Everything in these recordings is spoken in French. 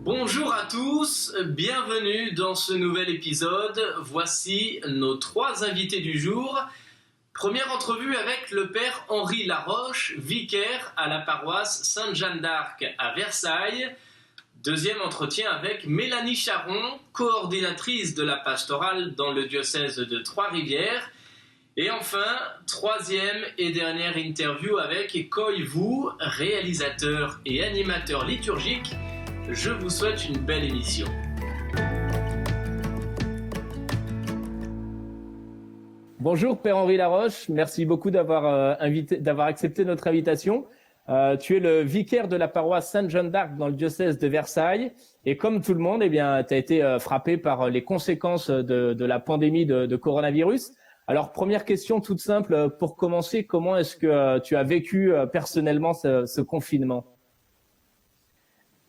Bonjour à tous, bienvenue dans ce nouvel épisode. Voici nos 3 invités du jour. Première entrevue avec le père Henri Laroche, vicaire à la paroisse Sainte-Jeanne d'Arc à Versailles. Deuxième entretien avec Mélanie Charon, coordinatrice de la pastorale dans le diocèse de Trois-Rivières. Et enfin, troisième et dernière interview avec Coy Vous, réalisateur et animateur liturgique. Je vous souhaite une belle émission. Bonjour Père Henri Laroche, merci beaucoup d'avoir accepté notre invitation. Tu es le vicaire de la paroisse Sainte-Jeanne d'Arc dans le diocèse de Versailles et comme tout le monde, tu as été frappé par les conséquences de la pandémie de coronavirus. Alors première question toute simple, pour commencer, comment est-ce que tu as vécu personnellement ce confinement ?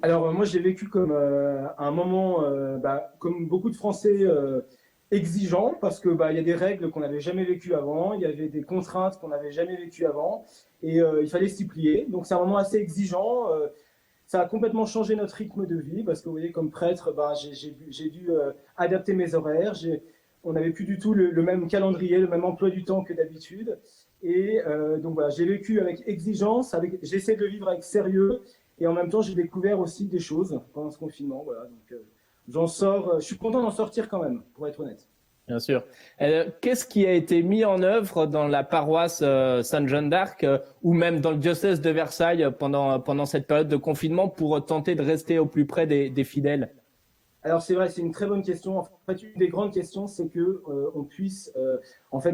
Alors moi j'ai vécu comme un moment, comme beaucoup de Français, exigeant parce que il y a des règles qu'on n'avait jamais vécues avant, il y avait des contraintes qu'on n'avait jamais vécues avant et il fallait s'y plier. Donc c'est un moment assez exigeant. Ça a complètement changé notre rythme de vie parce que vous voyez comme prêtre, j'ai dû adapter mes horaires. On n'avait plus du tout le même calendrier, le même emploi du temps que d'habitude. Et donc voilà, j'ai vécu avec exigence, j'essaie de le vivre avec sérieux. Et en même temps, j'ai découvert aussi des choses pendant ce confinement. Voilà, donc j'en sors. Je suis content d'en sortir quand même, pour être honnête. Bien sûr. Qu'est-ce qui a été mis en œuvre dans la paroisse Sainte-Jeanne d'Arc ou même dans le diocèse de Versailles pendant cette période de confinement pour tenter de rester au plus près des fidèles ? Alors c'est vrai, c'est une très bonne question. En fait, une des grandes questions, c'est que on puisse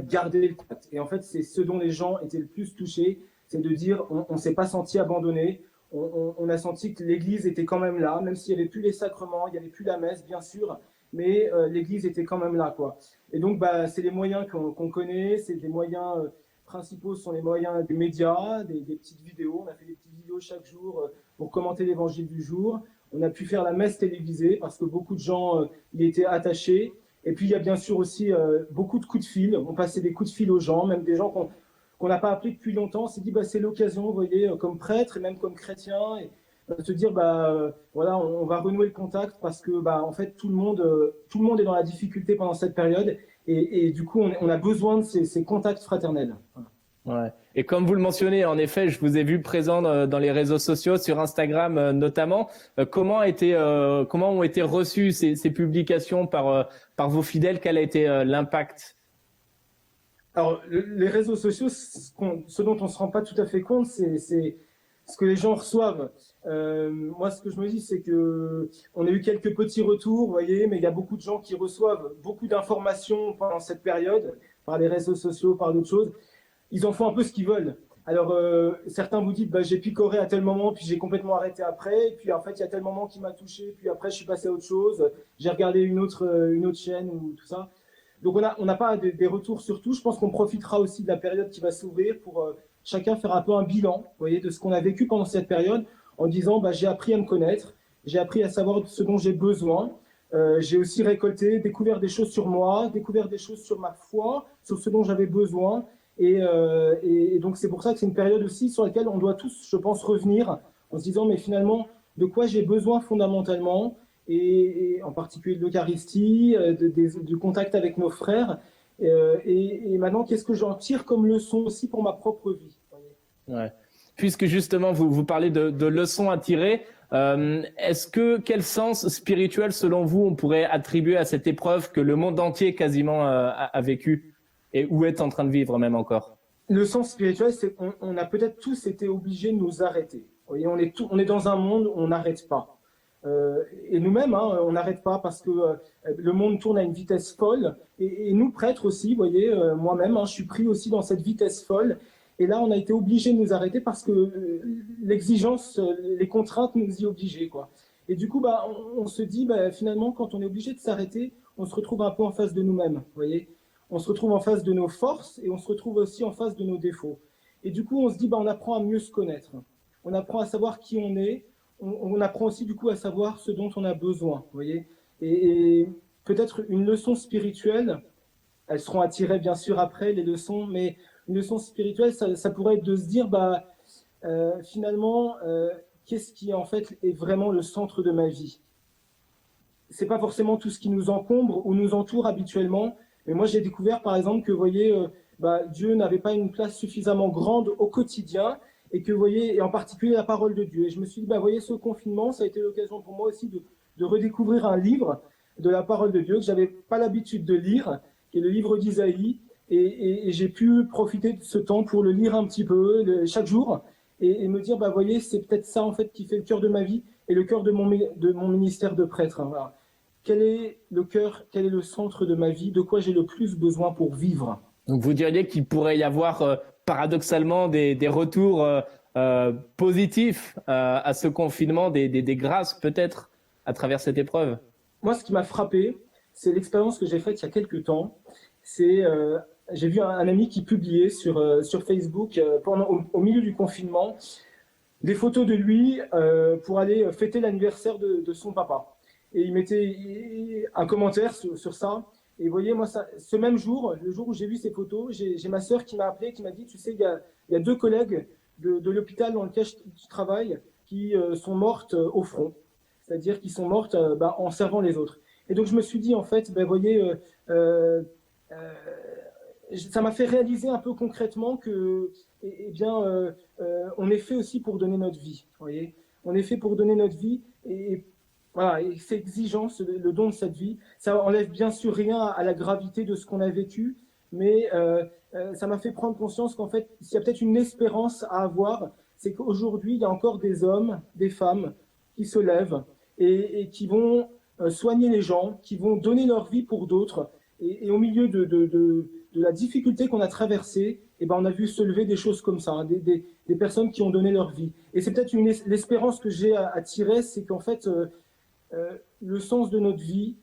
garder le contact. Et en fait, c'est ce dont les gens étaient le plus touchés, c'est de dire on s'est pas senti abandonné. On a senti que l'Église était quand même là, même s'il n'y avait plus les sacrements, il n'y avait plus la messe, bien sûr, mais l'Église était quand même là, quoi. Et donc, c'est les moyens qu'on connaît, c'est des moyens principaux, sont les moyens des médias, des petites vidéos. On a fait des petites vidéos chaque jour pour commenter l'Évangile du jour. On a pu faire la messe télévisée parce que beaucoup de gens y étaient attachés. Et puis, il y a bien sûr aussi beaucoup de coups de fil. On passait des coups de fil aux gens, même des gens qu'on n'a pas appelé depuis longtemps. On s'est dit, c'est l'occasion, vous voyez, comme prêtre et même comme chrétien, et se dire, voilà, on va renouer le contact parce que, en fait, tout le monde est dans la difficulté pendant cette période, et du coup, on a besoin de ces contacts fraternels. Voilà. Ouais. Et comme vous le mentionnez, en effet, je vous ai vu présent dans les réseaux sociaux, sur Instagram notamment. Comment ont été reçues ces publications par vos fidèles ? Quel a été l'impact ? Alors, les réseaux sociaux, ce dont on ne se rend pas tout à fait compte, c'est ce que les gens reçoivent. Moi, ce que je me dis, c'est que on a eu quelques petits retours, vous voyez, mais il y a beaucoup de gens qui reçoivent beaucoup d'informations pendant cette période, par les réseaux sociaux, par d'autres choses. Ils en font un peu ce qu'ils veulent. Alors, certains vous disent, j'ai picoré à tel moment, puis j'ai complètement arrêté après, et puis en fait, il y a tel moment qui m'a touché, puis après, je suis passé à autre chose, j'ai regardé une autre chaîne ou tout ça. Donc on n'a pas des retours sur tout. Je pense qu'on profitera aussi de la période qui va s'ouvrir pour chacun faire un peu un bilan, vous voyez, de ce qu'on a vécu pendant cette période, en disant j'ai appris à me connaître, j'ai appris à savoir ce dont j'ai besoin, j'ai aussi découvert des choses sur moi, découvert des choses sur ma foi, sur ce dont j'avais besoin, et donc c'est pour ça que c'est une période aussi sur laquelle on doit tous, je pense, revenir en se disant mais finalement de quoi j'ai besoin fondamentalement. Et en particulier de l'Eucharistie, du contact avec nos frères. Et maintenant, qu'est-ce que j'en tire comme leçon aussi pour ma propre vie ? Ouais. Puisque justement, vous parlez de leçons à tirer, quel sens spirituel, selon vous, on pourrait attribuer à cette épreuve que le monde entier quasiment a vécu et où est en train de vivre même encore ? Le sens spirituel, c'est qu'on a peut-être tous été obligés de nous arrêter. Vous voyez, on est dans un monde où on n'arrête pas. Et nous-mêmes, on n'arrête pas parce que le monde tourne à une vitesse folle. Et nous, prêtres aussi, vous voyez, moi-même, je suis pris aussi dans cette vitesse folle. Et là, on a été obligés de nous arrêter parce que l'exigence, les contraintes nous y obligeaient, quoi. Et du coup, on se dit, finalement, quand on est obligé de s'arrêter, on se retrouve un peu en face de nous-mêmes, vous voyez. On se retrouve en face de nos forces et on se retrouve aussi en face de nos défauts. Et du coup, on se dit, on apprend à mieux se connaître. On apprend à savoir qui on est. On apprend aussi du coup à savoir ce dont on a besoin, vous voyez. Et peut-être une leçon spirituelle, elles seront à tirer bien sûr après les leçons, mais une leçon spirituelle, ça pourrait être de se dire, finalement, qu'est-ce qui en fait est vraiment le centre de ma vie ? c'est pas forcément tout ce qui nous encombre ou nous entoure habituellement. Mais moi, j'ai découvert, par exemple, que, vous voyez, Dieu n'avait pas une place suffisamment grande au quotidien et que, vous voyez, et en particulier la parole de Dieu. Et je me suis dit, vous voyez, ce confinement, ça a été l'occasion pour moi aussi de redécouvrir un livre de la parole de Dieu que j'avais pas l'habitude de lire, qui est le livre d'Isaïe. Et j'ai pu profiter de ce temps pour le lire un petit peu chaque jour et me dire, vous voyez, c'est peut-être ça, en fait, qui fait le cœur de ma vie et le cœur de mon ministère de prêtre. Hein, voilà. Quel est le cœur, quel est le centre de ma vie, de quoi j'ai le plus besoin pour vivre? Donc vous diriez qu'il pourrait y avoir paradoxalement des retours positifs à ce confinement, des grâces peut-être à travers cette épreuve? Moi, ce qui m'a frappé, c'est l'expérience que j'ai faite il y a quelques temps. J'ai vu un ami qui publiait sur Facebook au milieu du confinement des photos de lui pour aller fêter l'anniversaire de son papa. Et il mettait un commentaire sur ça. Et vous voyez, moi, ce même jour, le jour où j'ai vu ces photos, j'ai ma sœur qui m'a appelé, qui m'a dit, tu sais, il y a 2 collègues de l'hôpital dans lequel je travaille qui sont mortes au front. C'est-à-dire qui sont mortes en servant les autres. Et donc, je me suis dit, en fait, vous voyez, ça m'a fait réaliser un peu concrètement que, on est fait aussi pour donner notre vie. Vous voyez, on est fait pour donner notre vie et voilà, et cette exigence, le don de cette vie, ça enlève bien sûr rien à la gravité de ce qu'on a vécu, mais ça m'a fait prendre conscience qu'en fait, s'il y a peut-être une espérance à avoir, c'est qu'aujourd'hui, il y a encore des hommes, des femmes qui se lèvent et qui vont soigner les gens, qui vont donner leur vie pour d'autres. Et au milieu de la difficulté qu'on a traversée, on a vu se lever des choses comme ça, hein, des personnes qui ont donné leur vie. Et c'est peut-être l'espérance que j'ai à tirer, c'est qu'en fait, le sens de notre vie,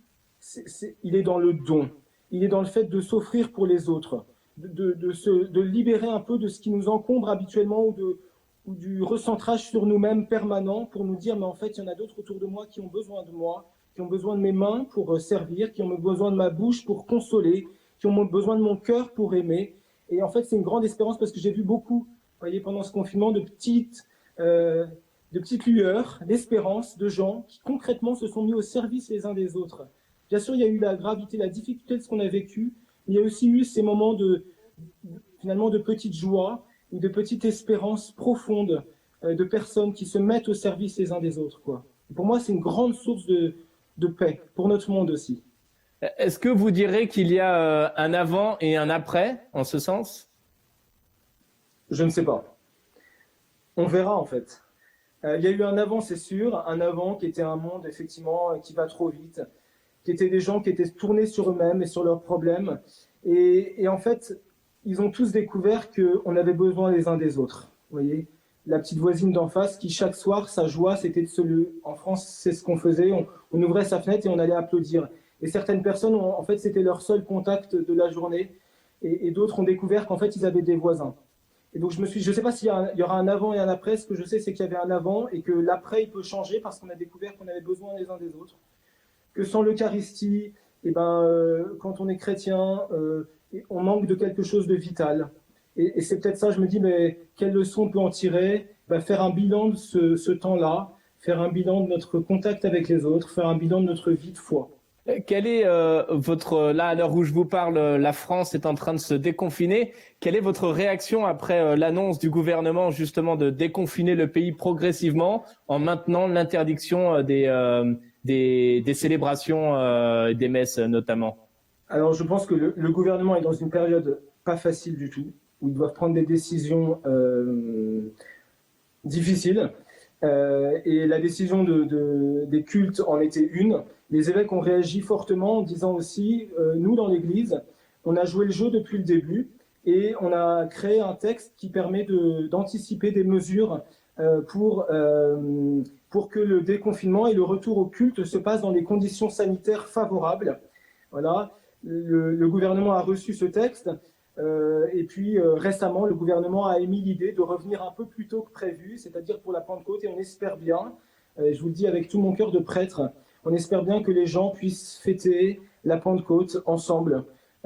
il est dans le don. Il est dans le fait de s'offrir pour les autres, de libérer un peu de ce qui nous encombre habituellement ou du recentrage sur nous-mêmes permanent pour nous dire, mais en fait, il y en a d'autres autour de moi qui ont besoin de moi, qui ont besoin de mes mains pour servir, qui ont besoin de ma bouche pour consoler, qui ont besoin de mon cœur pour aimer. Et en fait, c'est une grande espérance parce que j'ai vu beaucoup, vous voyez, pendant ce confinement, de petites lueurs, d'espérance, de gens qui concrètement se sont mis au service les uns des autres. Bien sûr, il y a eu la gravité, la difficulté de ce qu'on a vécu, mais il y a aussi eu ces moments finalement de petite joie ou de petite espérance profonde de personnes qui se mettent au service les uns des autres, quoi. Et pour moi, c'est une grande source de paix pour notre monde aussi. Est-ce que vous direz qu'il y a un avant et un après en ce sens? Je ne sais pas. On verra en fait. Il y a eu un avant, c'est sûr, un avant qui était un monde effectivement qui va trop vite, qui étaient des gens qui étaient tournés sur eux-mêmes et sur leurs problèmes. Et en fait, ils ont tous découvert qu'on avait besoin les uns des autres. Vous voyez, la petite voisine d'en face qui chaque soir, sa joie, c'était de se lever. En France, c'est ce qu'on faisait. On ouvrait sa fenêtre et on allait applaudir. Et certaines personnes, en fait, c'était leur seul contact de la journée. Et d'autres ont découvert qu'en fait, ils avaient des voisins. Et donc, je ne sais pas s'il y aura un avant et un après. Ce que je sais, c'est qu'il y avait un avant et que l'après, il peut changer parce qu'on a découvert qu'on avait besoin les uns des autres. Que sans l'Eucharistie, quand on est chrétien, on manque de quelque chose de vital. Et c'est peut-être ça, je me dis, mais quelle leçon on peut en tirer? Faire un bilan de ce temps-là, faire un bilan de notre contact avec les autres, faire un bilan de notre vie de foi. Quel est là, à l'heure où je vous parle, la France est en train de se déconfiner. Quelle est votre réaction après l'annonce du gouvernement justement de déconfiner le pays progressivement en maintenant l'interdiction des célébrations, des messes notamment? Alors, je pense que le gouvernement est dans une période pas facile du tout, où ils doivent prendre des décisions difficiles. Et la décision des cultes en était une. Les évêques ont réagi fortement en disant aussi, nous dans l'Église, on a joué le jeu depuis le début et on a créé un texte qui permet d'anticiper des mesures pour que le déconfinement et le retour au culte se passent dans des conditions sanitaires favorables. Voilà. Le gouvernement a reçu ce texte. Et puis récemment, le gouvernement a émis l'idée de revenir un peu plus tôt que prévu, c'est-à-dire pour la Pentecôte, et on espère bien, je vous le dis avec tout mon cœur de prêtre, on espère bien que les gens puissent fêter la Pentecôte ensemble,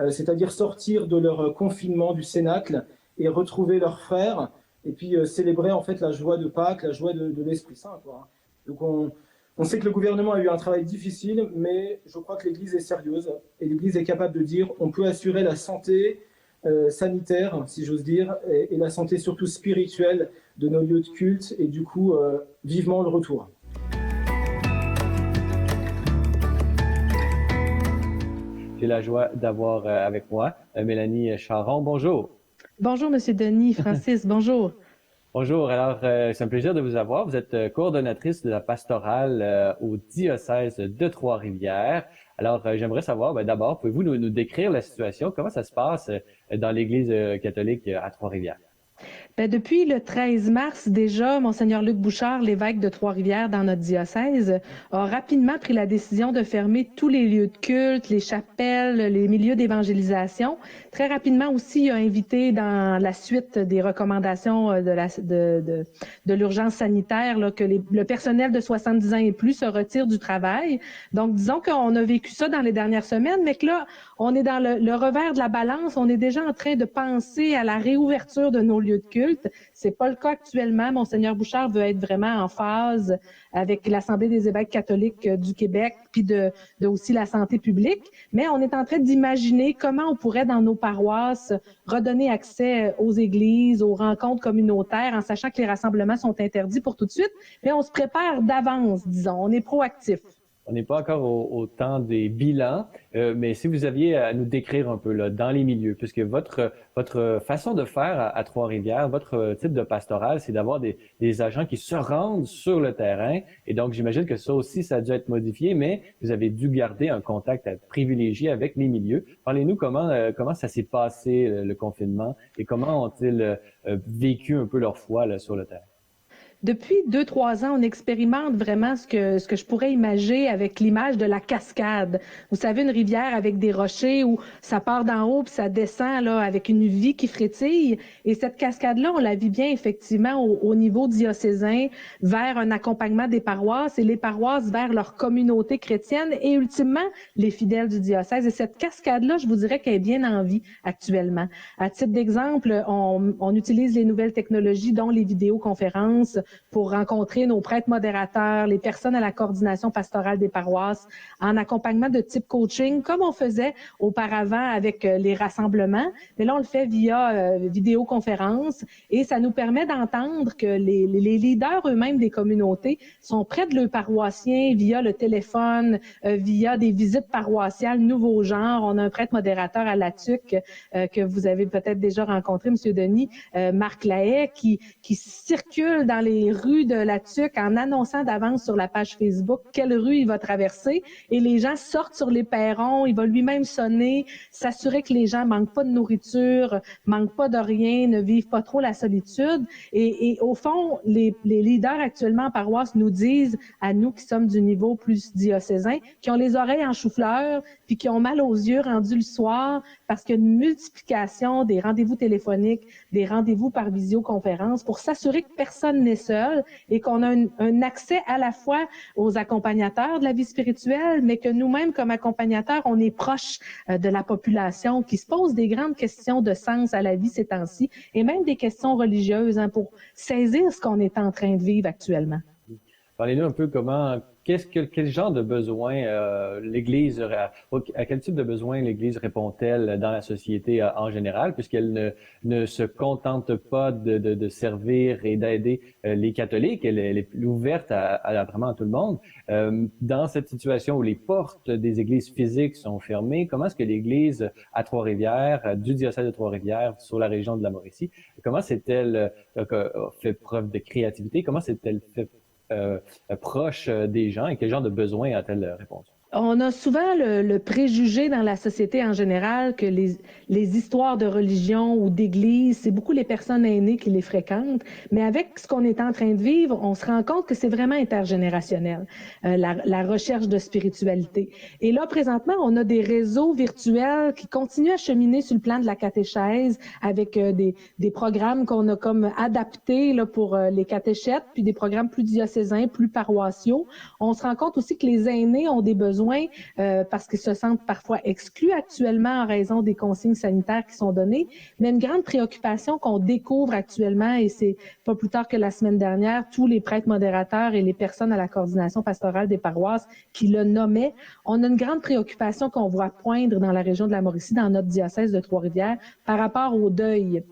c'est-à-dire sortir de leur confinement du Cénacle et retrouver leurs frères, et puis célébrer en fait la joie de Pâques, la joie de l'Esprit Saint, quoi. Donc On sait que le gouvernement a eu un travail difficile, mais je crois que l'Église est sérieuse et l'Église est capable de dire on peut assurer la santé sanitaire, si j'ose dire, et la santé surtout spirituelle de nos lieux de culte, et du coup, vivement le retour. J'ai la joie d'avoir avec moi Mélanie Charron. Bonjour. Bonjour, Monsieur Denis. Francis, bonjour. Bonjour. Alors, c'est un plaisir de vous avoir. Vous êtes coordonnatrice de la pastorale au diocèse de Trois-Rivières. Alors, j'aimerais savoir, d'abord, pouvez-vous nous décrire la situation? Comment ça se passe dans l'Église catholique à Trois-Rivières? Depuis le 13 mars, déjà, Monseigneur Luc Bouchard, l'évêque de Trois-Rivières dans notre diocèse, a rapidement pris la décision de fermer tous les lieux de culte, les chapelles, les milieux d'évangélisation. Très rapidement aussi, il a invité dans la suite des recommandations de l'urgence sanitaire là, que le personnel de 70 ans et plus se retire du travail. Donc, disons qu'on a vécu ça dans les dernières semaines, mais que là, on est dans le revers de la balance. On est déjà en train de penser à la réouverture de nos lieux de culte. C'est pas le cas actuellement. Monseigneur Bouchard veut être vraiment en phase avec l'Assemblée des évêques catholiques du Québec, puis de aussi la santé publique. Mais on est en train d'imaginer comment on pourrait, dans nos paroisses, redonner accès aux églises, aux rencontres communautaires, en sachant que les rassemblements sont interdits pour tout de suite. Mais on se prépare d'avance, disons. On est proactif. On n'est pas encore au temps des bilans, mais si vous aviez à nous décrire un peu là, dans les milieux, puisque votre façon de faire à Trois-Rivières, votre type de pastoral, c'est d'avoir des agents qui se rendent sur le terrain. Et donc, j'imagine que ça aussi, ça a dû être modifié, mais vous avez dû garder un contact privilégié avec les milieux. Parlez-nous comment ça s'est passé, le confinement, et comment ont-ils vécu un peu leur foi là, sur le terrain? Depuis 2-3 ans, on expérimente vraiment ce que je pourrais imaginer avec l'image de la cascade. Vous savez, une rivière avec des rochers où ça part d'en haut puis ça descend là avec une vie qui frétille. Et cette cascade-là, on la vit bien effectivement au niveau diocésain vers un accompagnement des paroisses et les paroisses vers leur communauté chrétienne et ultimement les fidèles du diocèse. Et cette cascade-là, je vous dirais qu'elle est bien en vie actuellement. À titre d'exemple, on utilise les nouvelles technologies, dont les vidéoconférences, pour rencontrer nos prêtres modérateurs, les personnes à la coordination pastorale des paroisses, en accompagnement de type coaching, comme on faisait auparavant avec les rassemblements. Mais là, on le fait via vidéoconférence et ça nous permet d'entendre que les leaders eux-mêmes des communautés sont près de leurs paroissiens via le téléphone, via des visites paroissiales nouveaux genres. On a un prêtre modérateur à la TUC que vous avez peut-être déjà rencontré, M. Denis, Marc Lahaye, qui circule dans les rues de la TUC en annonçant d'avance sur la page Facebook quelle rue il va traverser et les gens sortent sur les perrons, il va lui-même sonner, s'assurer que les gens manquent pas de nourriture, manquent pas de rien, ne vivent pas trop la solitude et au fond, les leaders actuellement en paroisse nous disent à nous qui sommes du niveau plus diocésain, qui ont les oreilles en chou-fleur puis qui ont mal aux yeux rendus le soir parce qu'il y a une multiplication des rendez-vous téléphoniques, des rendez-vous par visioconférence pour s'assurer que personne n'est seul et qu'on a un accès à la fois aux accompagnateurs de la vie spirituelle, mais que nous-mêmes, comme accompagnateurs, on est proche de la population qui se pose des grandes questions de sens à la vie ces temps-ci et même des questions religieuses pour saisir ce qu'on est en train de vivre actuellement. Parlez-nous un peu quel genre de besoin l'Église, à quel type de besoin l'Église répond-elle dans la société en général, puisqu'elle ne se contente pas de servir et d'aider les catholiques, elle est ouverte à vraiment à tout le monde. Dans cette situation où les portes des églises physiques sont fermées, comment est-ce que l'Église à Trois-Rivières, du diocèse de Trois-Rivières, sur la région de la Mauricie, comment s'est-elle fait preuve de créativité, comment s'est-elle fait proche des gens et quel genre de besoins a-t-elle répondu? On a souvent le préjugé dans la société en général que les histoires de religion ou d'église, c'est beaucoup les personnes aînées qui les fréquentent. Mais avec ce qu'on est en train de vivre, on se rend compte que c'est vraiment intergénérationnel, la recherche de spiritualité. Et là, présentement, on a des réseaux virtuels qui continuent à cheminer sur le plan de la catéchèse avec des programmes qu'on a comme adaptés là, pour les catéchètes, puis des programmes plus diocésains, plus paroissiaux. On se rend compte aussi que les aînés ont des besoins besoin parce qu'ils se sentent parfois exclus actuellement en raison des consignes sanitaires qui sont données, mais une grande préoccupation qu'on découvre actuellement, et c'est pas plus tard que la semaine dernière, tous les prêtres modérateurs et les personnes à la coordination pastorale des paroisses qui le nommaient, on a une grande préoccupation qu'on voit poindre dans la région de la Mauricie, dans notre diocèse de Trois-Rivières, par rapport au deuil.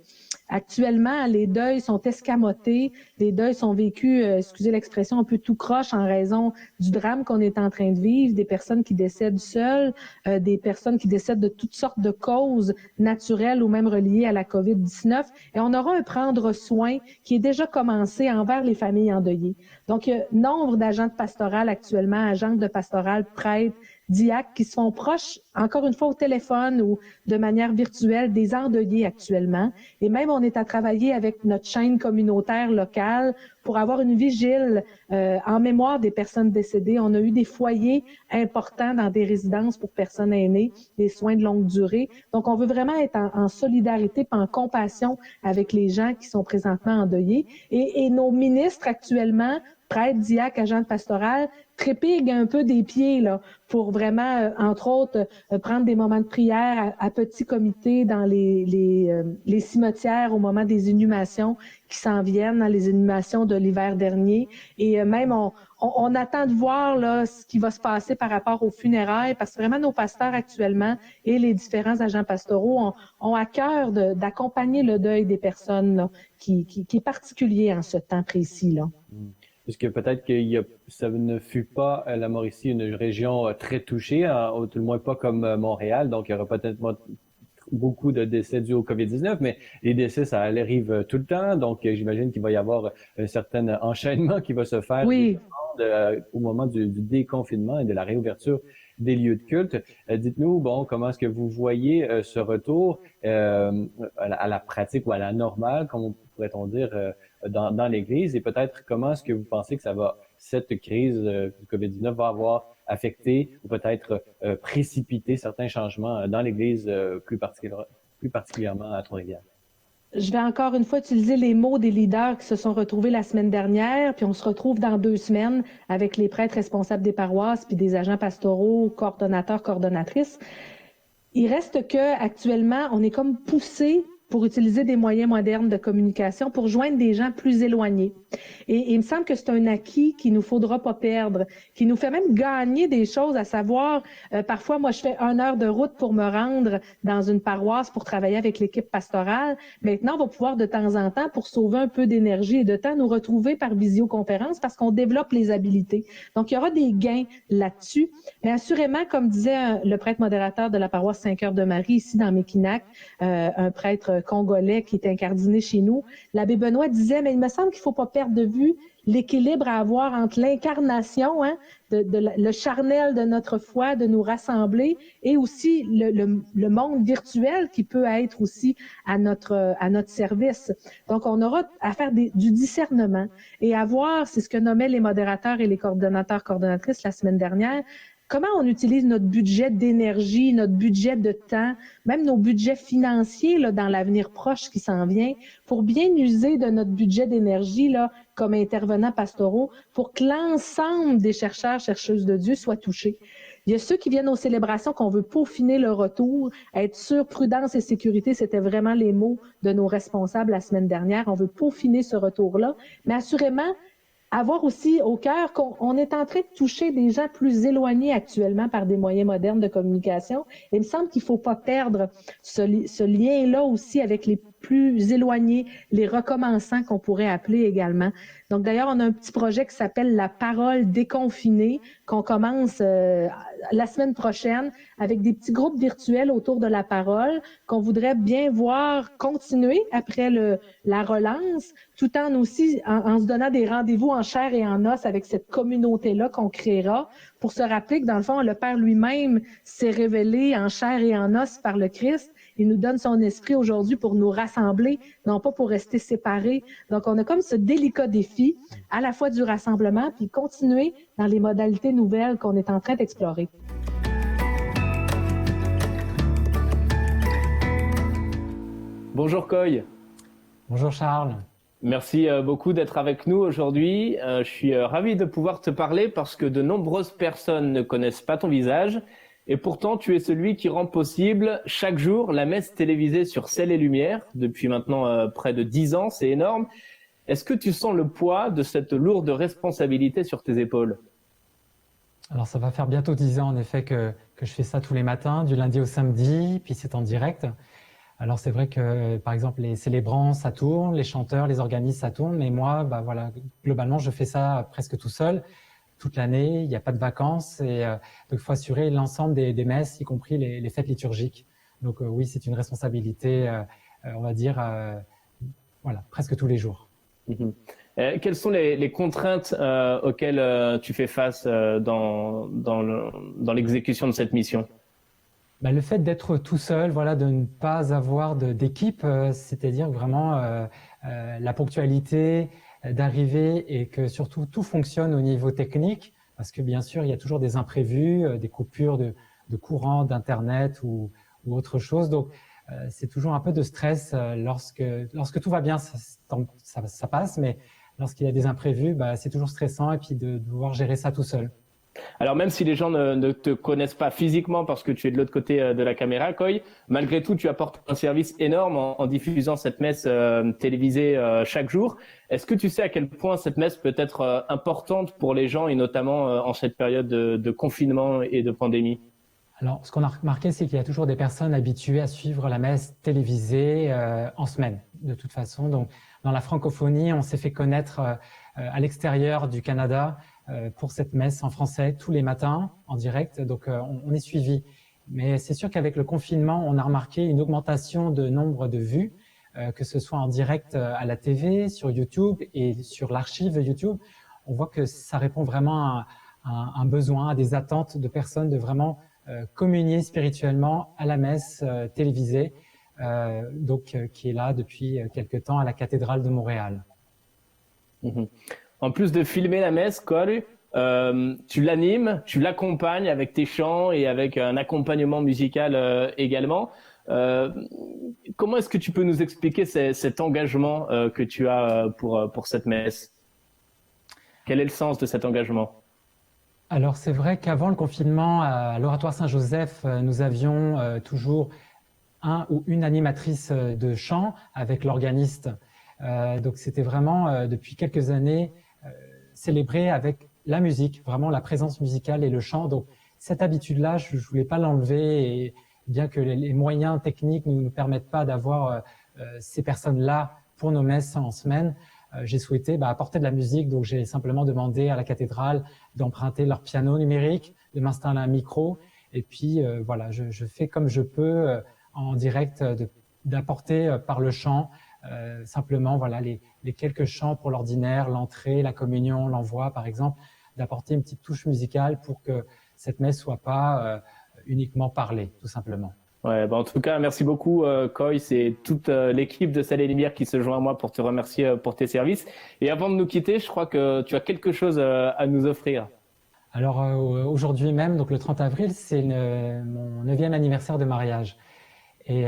Actuellement, les deuils sont escamotés, les deuils sont vécus, excusez l'expression, un peu tout croche en raison du drame qu'on est en train de vivre, des personnes qui décèdent seules, des personnes qui décèdent de toutes sortes de causes naturelles ou même reliées à la COVID-19. Et on aura un prendre soin qui est déjà commencé envers les familles endeuillées. Donc, il y a nombre d'agents de pastoral actuellement, agents de pastoral, prêtres, diacres qui sont proches, encore une fois au téléphone ou de manière virtuelle, des endeuillés actuellement. Et même, on est à travailler avec notre chaîne communautaire locale pour avoir une vigile en mémoire des personnes décédées. On a eu des foyers importants dans des résidences pour personnes aînées, des soins de longue durée. Donc, on veut vraiment être en solidarité, en compassion avec les gens qui sont présentement endeuillés. Et nos ministres actuellement, prêtres, diacres, agents de pastoral, trépiguent un peu des pieds là pour vraiment, entre autres, prendre des moments de prière à petit comité dans les cimetières au moment des inhumations qui s'en viennent, dans les inhumations de l'hiver dernier. Et même, on attend de voir là ce qui va se passer par rapport aux funérailles, parce que vraiment, nos pasteurs actuellement et les différents agents pastoraux ont à cœur d'accompagner le deuil des personnes là, qui est particulier en ce temps précis là. Parce que peut-être que ça ne fut pas la Mauricie une région très touchée, ou tout le moins pas comme Montréal, donc il y aura peut-être beaucoup de décès dus au COVID-19, mais les décès, ça arrive tout le temps, donc j'imagine qu'il va y avoir un certain enchaînement qui va se faire au moment du déconfinement et de la réouverture des lieux de culte. Dites-nous, comment est-ce que vous voyez ce retour à la pratique ou à la normale, comme pourrait-on dire, dans l'Église, et peut-être comment est-ce que vous pensez que cette crise du COVID-19 va avoir affecté ou peut-être précipité certains changements dans l'Église, plus particulièrement à Trois-Rivières? Je vais encore une fois utiliser les mots des leaders qui se sont retrouvés la semaine dernière, puis on se retrouve dans 2 semaines avec les prêtres responsables des paroisses, puis des agents pastoraux, coordonnateurs, coordonnatrices. Il reste que actuellement, on est comme poussé pour utiliser des moyens modernes de communication pour joindre des gens plus éloignés. Et il me semble que c'est un acquis qu'il nous faudra pas perdre, qui nous fait même gagner des choses, à savoir, parfois, moi, je fais 1 heure de route pour me rendre dans une paroisse pour travailler avec l'équipe pastorale. Maintenant, on va pouvoir de temps en temps, pour sauver un peu d'énergie et de temps, nous retrouver par visioconférence parce qu'on développe les habiletés. Donc, il y aura des gains là-dessus. Mais assurément, comme disait le prêtre modérateur de la paroisse Saint-Cœur-de-Marie, ici dans Mekinac, un prêtre congolais qui est incardiné chez nous, l'abbé Benoît disait, mais il me semble qu'il ne faut pas perdre de vue l'équilibre à avoir entre l'incarnation, le charnel de notre foi, de nous rassembler, et aussi le monde virtuel qui peut être aussi à notre service. Donc, on aura à faire du discernement et à voir, c'est ce que nommaient les modérateurs et les coordonnateurs, coordonnatrices la semaine dernière, comment on utilise notre budget d'énergie, notre budget de temps, même nos budgets financiers là, dans l'avenir proche qui s'en vient, pour bien user de notre budget d'énergie là, comme intervenants pastoraux, pour que l'ensemble des chercheurs, chercheuses de Dieu soient touchés. Il y a ceux qui viennent aux célébrations qu'on veut peaufiner le retour, être sûr, prudence et sécurité, c'était vraiment les mots de nos responsables la semaine dernière. On veut peaufiner ce retour-là, mais assurément, avoir aussi au cœur qu'on est en train de toucher des gens plus éloignés actuellement par des moyens modernes de communication. Et il me semble qu'il ne faut pas perdre ce lien-là aussi avec les plus éloignés, les recommençants qu'on pourrait appeler également. Donc d'ailleurs, on a un petit projet qui s'appelle La Parole déconfinée, qu'on commence la semaine prochaine avec des petits groupes virtuels autour de la parole qu'on voudrait bien voir continuer après la relance, tout en aussi en se donnant des rendez-vous en chair et en os avec cette communauté-là qu'on créera pour se rappeler que dans le fond, le Père lui-même s'est révélé en chair et en os par le Christ. Il nous donne son esprit aujourd'hui pour nous rassembler, non pas pour rester séparés. Donc, on a comme ce délicat défi à la fois du rassemblement puis continuer dans les modalités nouvelles qu'on est en train d'explorer. Bonjour Coy. Bonjour Charles. Merci beaucoup d'être avec nous aujourd'hui. Je suis ravi de pouvoir te parler parce que de nombreuses personnes ne connaissent pas ton visage et pourtant tu es celui qui rend possible chaque jour la messe télévisée sur Ciel et Lumière depuis maintenant près de 10 ans, c'est énorme. Est-ce que tu sens le poids de cette lourde responsabilité sur tes épaules? Alors ça va faire bientôt 10 ans en effet que je fais ça tous les matins, du lundi au samedi, puis c'est en direct. Alors c'est vrai que par exemple les célébrants ça tourne, les chanteurs, les organistes ça tourne, mais moi bah voilà, globalement je fais ça presque tout seul toute l'année, il n'y a pas de vacances et donc il faut assurer l'ensemble des messes, y compris les fêtes liturgiques. Donc oui, c'est une responsabilité, on va dire, voilà, presque tous les jours. Mhm. Quelles sont les contraintes auxquelles tu fais face dans l'exécution de cette mission? Bah, le fait d'être tout seul, voilà, de ne pas avoir d'équipe, c'est-à-dire vraiment la ponctualité, d'arriver et que surtout tout fonctionne au niveau technique, parce que bien sûr il y a toujours des imprévus, des coupures de courant, d'internet ou autre chose. Donc c'est toujours un peu de stress lorsque tout va bien, ça passe, mais lorsqu'il y a des imprévus, bah, c'est toujours stressant et puis de devoir gérer ça tout seul. Alors même si les gens ne te connaissent pas physiquement parce que tu es de l'autre côté de la caméra, Koy, malgré tout, tu apportes un service énorme en diffusant cette messe télévisée chaque jour. Est-ce que tu sais à quel point cette messe peut être importante pour les gens et notamment en cette période de confinement et de pandémie? Alors, ce qu'on a remarqué, c'est qu'il y a toujours des personnes habituées à suivre la messe télévisée en semaine, de toute façon. Donc, dans la francophonie, on s'est fait connaître à l'extérieur du Canada pour cette messe en français tous les matins en direct. Donc, on est suivi. Mais c'est sûr qu'avec le confinement, on a remarqué une augmentation de nombre de vues, que ce soit en direct à la TV, sur YouTube et sur l'archive YouTube. On voit que ça répond vraiment à un besoin, à des attentes de personnes de vraiment communier spirituellement à la messe télévisée, qui est là depuis quelque temps à la cathédrale de Montréal. Mmh. En plus de filmer la messe, Koy, tu l'animes, tu l'accompagnes avec tes chants et avec un accompagnement musical également. Comment est-ce que tu peux nous expliquer cet engagement que tu as pour cette messe? Quel est le sens de cet engagement? Alors c'est vrai qu'avant le confinement, à l'Oratoire Saint-Joseph, nous avions toujours un ou une animatrice de chant avec l'organiste. Donc c'était vraiment depuis quelques années célébré avec la musique, vraiment la présence musicale et le chant. Donc cette habitude-là, je ne voulais pas l'enlever, et bien que les moyens techniques ne nous permettent pas d'avoir ces personnes-là pour nos messes en semaine, j'ai souhaité apporter de la musique. Donc j'ai simplement demandé à la cathédrale d'emprunter leur piano numérique, de m'installer un micro, et puis voilà, je fais comme je peux en direct d'apporter par le chant simplement voilà les quelques chants pour l'ordinaire, l'entrée, la communion, l'envoi par exemple, d'apporter une petite touche musicale pour que cette messe soit pas uniquement parlée, tout simplement. Ouais, en tout cas, merci beaucoup, Koy. C'est toute l'équipe de Ciel et Lumière qui se joint à moi pour te remercier pour tes services. Et avant de nous quitter, je crois que tu as quelque chose à nous offrir. Alors aujourd'hui même, donc le 30 avril, c'est mon 9e anniversaire de mariage. Et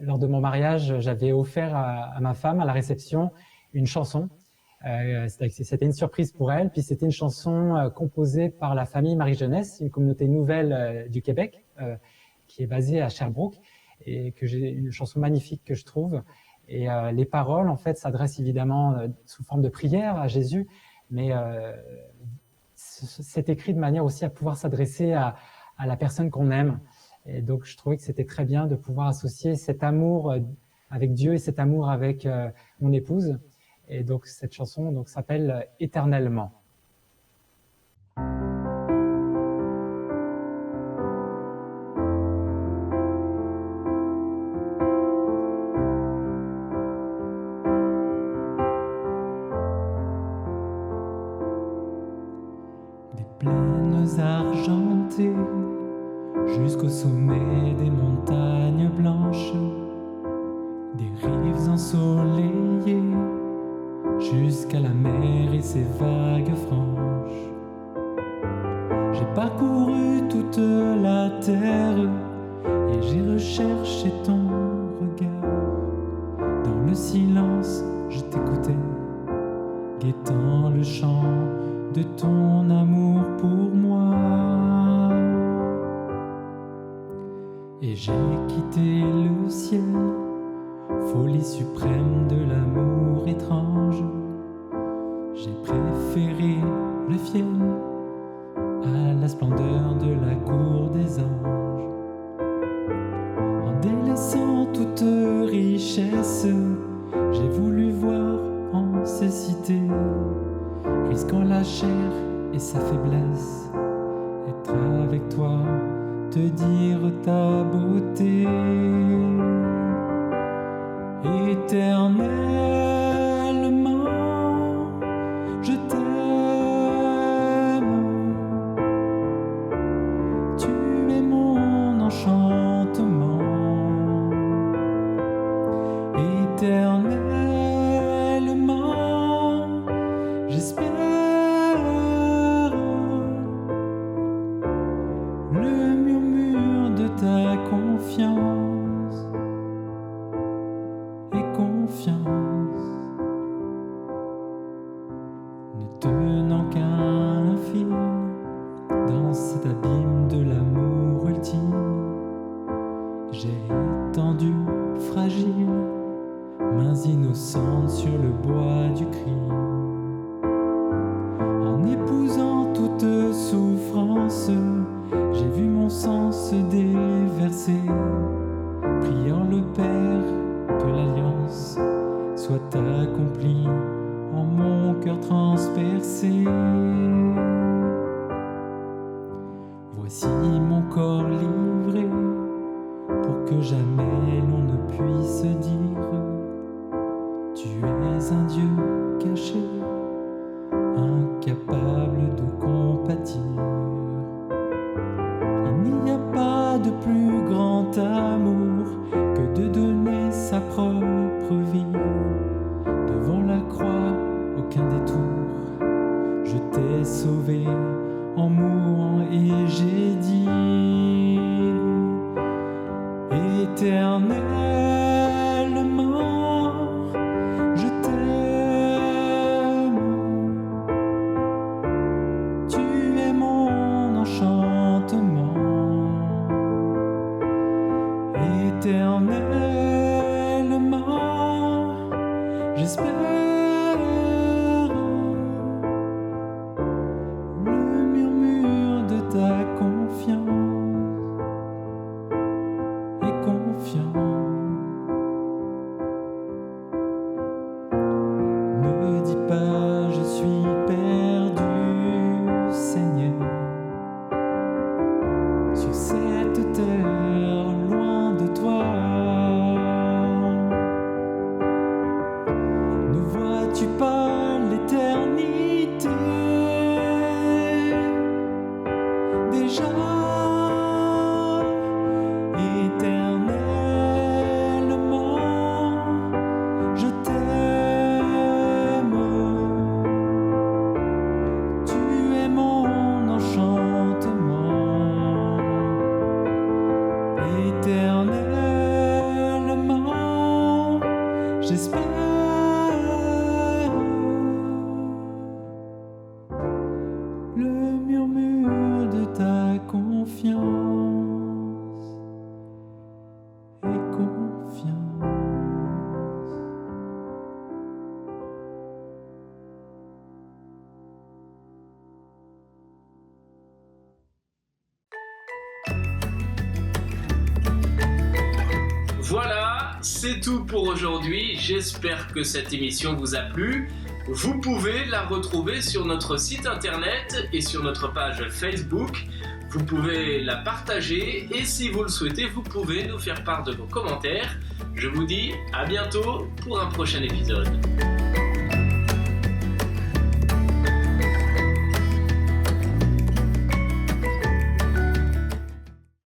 lors de mon mariage, j'avais offert à ma femme, à la réception, une chanson. C'était une surprise pour elle. Puis c'était une chanson composée par la famille Marie-Jeunesse, une communauté nouvelle du Québec, qui est basée à Sherbrooke, et que j'ai une chanson magnifique que je trouve. Et les paroles, en fait, s'adressent évidemment sous forme de prière à Jésus, mais c'est écrit de manière aussi à pouvoir s'adresser à la personne qu'on aime. Et donc, je trouvais que c'était très bien de pouvoir associer cet amour avec Dieu et cet amour avec mon épouse. Et donc, cette chanson s'appelle « Éternellement ». Des plaines argentées jusqu'au sommet des montagnes blanches, des rives ensoleillées jusqu'à la mer et ses vagues franches. J'ai parcouru toute la terre et j'ai recherché ton regard dans le silence je t'écoutais, guettant le chant de ton amour pour moi. Et j'ai quitté le ciel, folie suprême de l'amour étrange. J'ai préféré le fiel à la splendeur de la cour des anges. En délaissant toute richesse, j'ai voulu voir en cécité, risquant la chair et sa faiblesse, être avec toi, te dire ta beauté. Éternellement, je t'aime. Tu es mon enchantement. Éternellement, j'espère le murmure de ta confiance et confiance, ne tenant qu'un fil dans cet abîme de l'amour ultime. J'ai étendu fragile mains innocentes sur le bois du crime. En épousant toute souffrance, j'ai vu mon sang se déverser, priant le Père que l'alliance soit accomplie en mon cœur transpercé. Voici mon corps livré pour que jamais l'on ne puisse dire: tu es un Dieu caché, incapable de compatir. Il n'y a pas de plus grand amour que de donner sa propre vie. Devant la croix, aucun détour, je t'ai sauvé en mourant et j'ai dit: éternellement, je t'aime. Tu es mon enchantement. Éternellement, j'espère le murmure de ta confiance et confiance. Ne dis pas je suis perdu, Seigneur, sur cette terre loin de toi. Ne vois-tu pas l'éternité déjà? Éternellement, je t'aime. Tu es mon enchantement. Éternellement, j'espère le murmure de ta confiance et confiance. Voilà, c'est tout pour aujourd'hui. J'espère que cette émission vous a plu. Vous pouvez la retrouver sur notre site internet et sur notre page Facebook. Vous pouvez la partager et si vous le souhaitez, vous pouvez nous faire part de vos commentaires. Je vous dis à bientôt pour un prochain épisode.